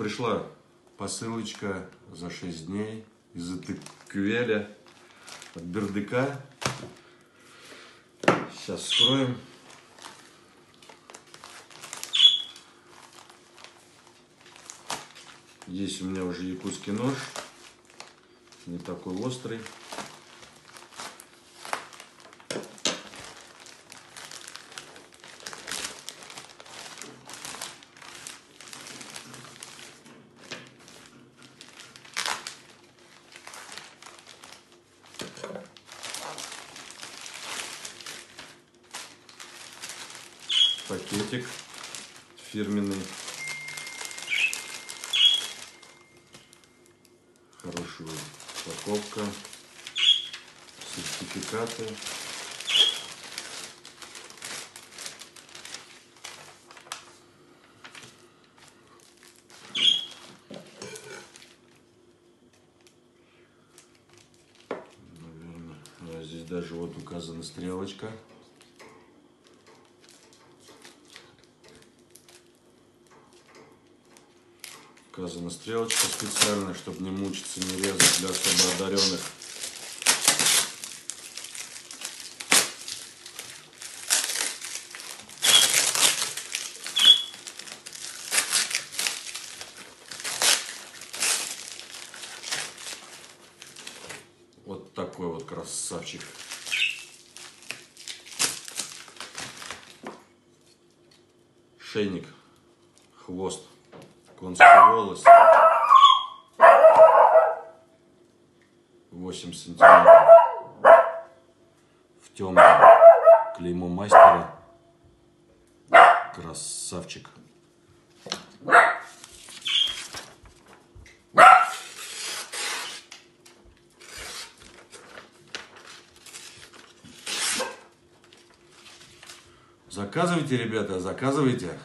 пришла посылочка за 6 дней из Этыквеля от Бердыка. Сейчас вскроем. Здесь у меня уже якутский нож, не такой острый. Пакетик фирменный. Хорошая упаковка. Сертификаты. Наверное, здесь даже вот указана стрелочка. Указана стрелочка специально, чтобы не мучиться, не резать, для особо одаренных. Вот такой вот красавчик. Шейник, хвост, конский волос, 8 сантиметров, в темном, клеймо мастера, красавчик. Заказывайте, ребята, заказывайте.